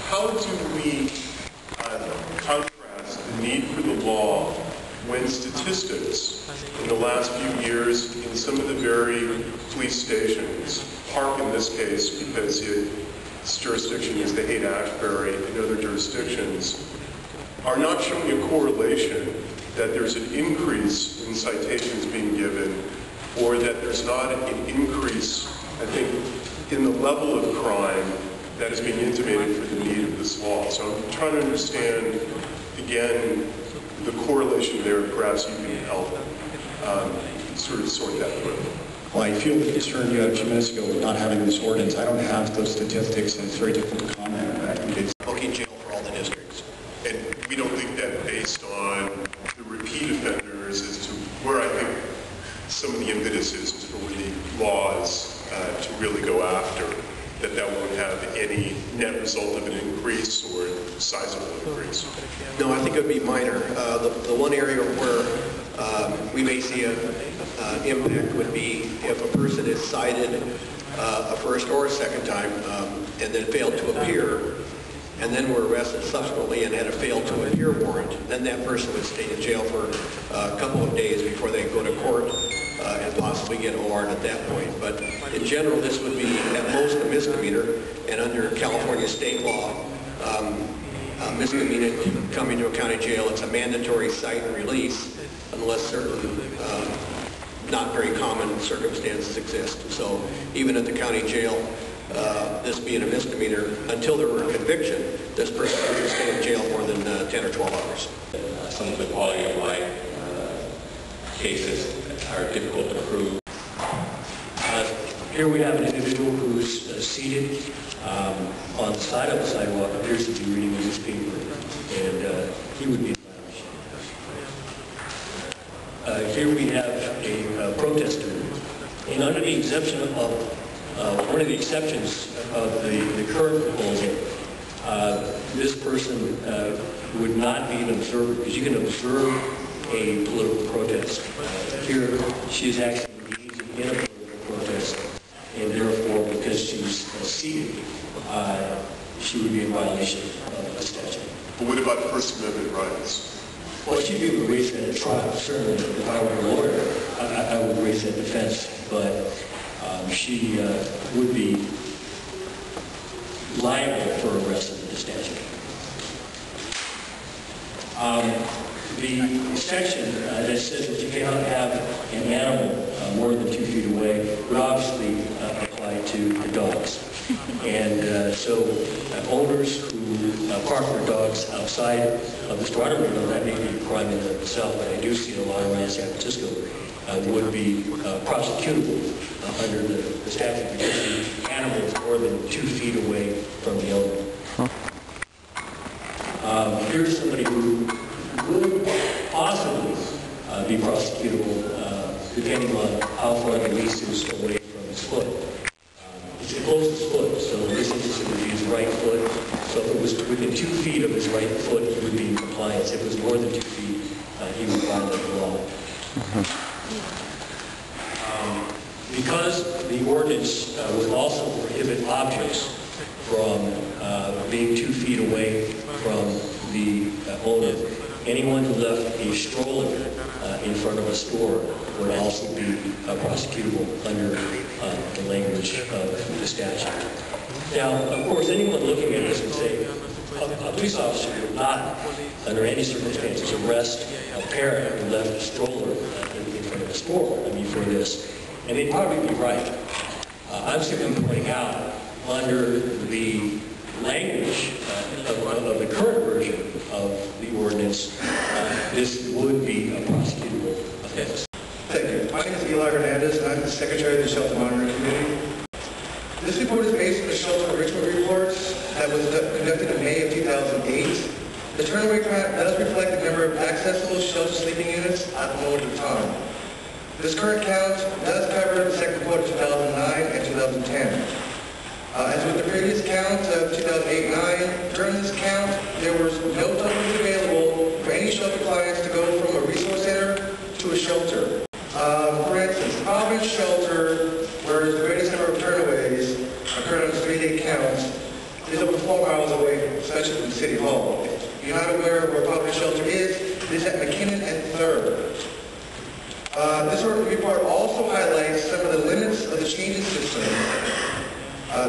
how do we contrast the need for the law when statistics in the last few years in some of the very police stations, Park in this case because its jurisdiction is the Haight-Ashbury and other jurisdictions, are not showing a correlation that there's an increase in citations being given, or that there's not an increase, I think, in the level of crime that is being intimated for the need of this law. So I'm trying to understand, again, the correlation there. Perhaps you can help sort of sort that through. Well, I feel the concern you had a few minutes ago with not having this ordinance. I don't have those statistics, and it's very difficult to comment. But I think it's booking jail for all the districts. And we don't think that based on the repeat offenders as to where I think some of the impetus is for the laws to really go after, that won't have any net result of an increase or a sizable increase. No, I think it would be minor. The one area where we may see an impact would be if a person is cited a first or a second time and then failed to appear, and then were arrested subsequently and had a failed to appear warrant, then that person would stay in jail for a couple of days before they go to court and possibly get a warrant at that point. But in general, this would be at most a misdemeanor, and under California state law, a misdemeanor coming to a county jail, it's a mandatory cite and release unless certain not very common circumstances exist. So even at the county jail, this being a misdemeanor, until there were a conviction, this person would stay in jail more than 10 or 12 hours. Some of the quality of life cases are difficult to prove. Here we have an individual who's seated on the side of the sidewalk, appears to be reading a newspaper, and he would be in violation. Here we have a protester, and under the exemption of one of the exceptions of the current proposal, this person would not be an observer, because you can observe a political protest. Here, she is actually engaging in a political protest, and therefore, because she's seated, she would be in violation of the statute. But what about First Amendment rights? Well, she'd be able to raise that at trial. Certainly, if I were a lawyer, I would raise that defense, but she would be liable for arrest under the statute. The section that says that you cannot have an animal more than 2 feet away would obviously apply to the dogs. And so owners who park their dogs outside of the store, I don't really know that may be a crime in itself, but I do see a lot around San Francisco, would be prosecutable under the statute because the animal is more than 2 feet away from the owner. Here's somebody who would possibly be prosecutable depending on how far the lease is away from his foot. It's the closest foot, so in this instance it would be his right foot. So if it was within 2 feet of his right foot, he would be in compliance. If it was more than 2 feet, he would violate the law. Because the ordinance would also prohibit objects from being 2 feet away from the owner, anyone who left a stroller in front of a store would also be prosecutable under the language of the statute. Now, of course, anyone looking at this would say a police officer would not, under any circumstances, arrest a parent who left a stroller in front of a store, for this. And they'd probably be right. I'm simply pointing out, under the language of the current version of the ordinance, this would be a prosecutable offense. Thank you. My name is Eli Hernandez, and I'm the Secretary of the Shelter Monitoring Committee. This report is based on the Shelter Enrichment Report that was conducted in May of 2008. The turnover count does reflect the number of accessible shelter sleeping units at the moment of time. This current count does cover the second quarter of 2009 and 2010. As with the previous count of 2008-9, during this count, there was no totals available for any shelter clients to go from a resource center to a shelter. For instance, Providence Shelter, where the greatest number of turnaways occurred on this 3-day count, is over 4 miles away, especially from City Hall. If you're not aware of where Prohibited Shelter is, it is at McKinnon and 3rd. This ordinance report also highlights some of the limits of the changes system.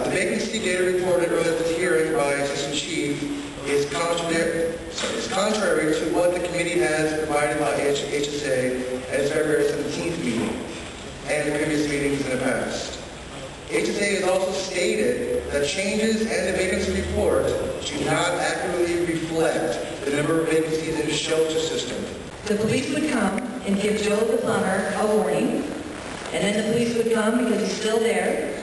The vacancy data reported earlier this hearing by Assistant Chief is contrary to what the committee has provided by HSA at its February 17th meeting and the previous meetings in the past. HSA has also stated that changes and the vacancy report do not accurately reflect the number of vacancies in the shelter system. The police would come and give Joe the plumber a warning, and then the police would come because he's still there.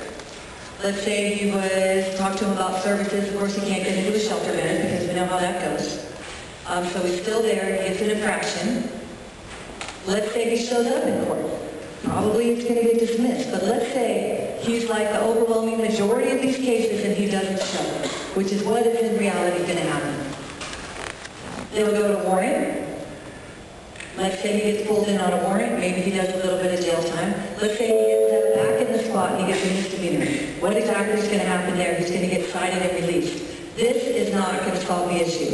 Let's say he would talk to him about services. Of course, he can't get into a shelter bed because we know how that goes. So he's still there, he gets an infraction. Let's say he shows up in court. Probably it's going to get dismissed, but let's say he's like the overwhelming majority of these cases and he doesn't show, which is what is in reality going to happen. They'll go to warrant. Let's say he gets pulled in on a warrant, maybe he does a little bit of jail time. Let's say he gets back in the spot and he gets a misdemeanor. What exactly is going to happen there? He's going to get cited and released. This is not going to solve the issue.